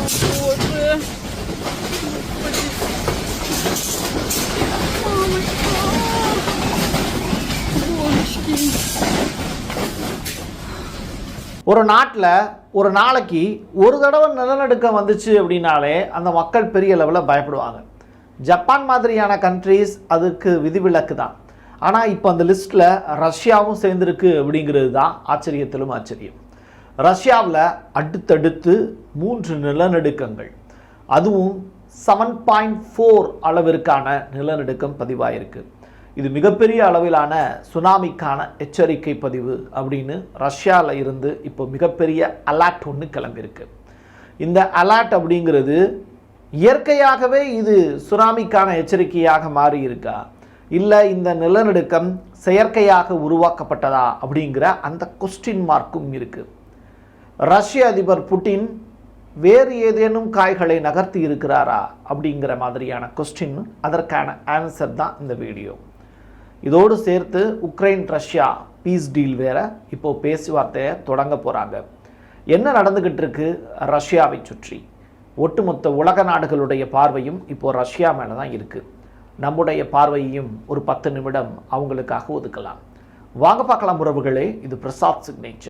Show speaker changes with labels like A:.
A: Боже. Божечки.
B: ஒரு நாட்டில் ஒரு நாளைக்கு ஒரு தடவை நிலநடுக்கம் வந்துச்சு அப்படின்னாலே அந்த மக்கள் பெரிய லெவலில் பயப்படுவாங்க. ஜப்பான் மாதிரியான கண்ட்ரீஸ் அதுக்கு விதிவிலக்கு தான். ஆனால் இப்போ அந்த லிஸ்ட்டில் ரஷ்யாவும் சேர்ந்துருக்கு அப்படிங்கிறது தான் ஆச்சரியத்திலும் ஆச்சரியம். ரஷ்யாவில் அடுத்தடுத்து 3 நிலநடுக்கங்கள், அதுவும் 7.4 அளவிற்கான நிலநடுக்கம் பதிவாயிருக்கு. இது மிகப்பெரிய அளவிலான சுனாமிக்கான எச்சரிக்கை பதிவு அப்படின்னு ரஷ்யாவில் இருந்து இப்போ மிகப்பெரிய அலர்ட் ஒன்று கிளம்பியிருக்கு. இந்த அலர்ட் அப்படிங்கிறது இயற்கையாகவே இது சுனாமிக்கான எச்சரிக்கையாக மாறி இருக்கா, இல்லை இந்த நிலநடுக்கம் செயற்கையாக உருவாக்கப்பட்டதா அப்படிங்கிற அந்த கொஸ்டின் மார்க்கும் இருக்குது. ரஷ்ய அதிபர் புட்டின் வேறு ஏதேனும் காய்களை நகர்த்தி இருக்கிறாரா அப்படிங்கிற மாதிரியான கொஸ்டின், அதற்கான ஆன்சர் தான் இந்த வீடியோ. இதோடு சேர்த்து உக்ரைன் ரஷ்யா பீஸ் டீல் வேற இப்போ பேச்சுவார்த்தையை தொடங்க போகிறாங்க. என்ன நடந்துக்கிட்டு இருக்கு ரஷ்யாவை சுற்றி? ஒட்டுமொத்த உலக நாடுகளுடைய பார்வையும் இப்போ ரஷ்யா மேலே தான் இருக்குது. நம்முடைய பார்வையையும் ஒரு 10 நிமிடம் அவங்களுக்காக ஒதுக்கலாம். வாங்க பார்க்கலாம் உறவுகளே. இது பிரசாத் சிக்னேச்சர்.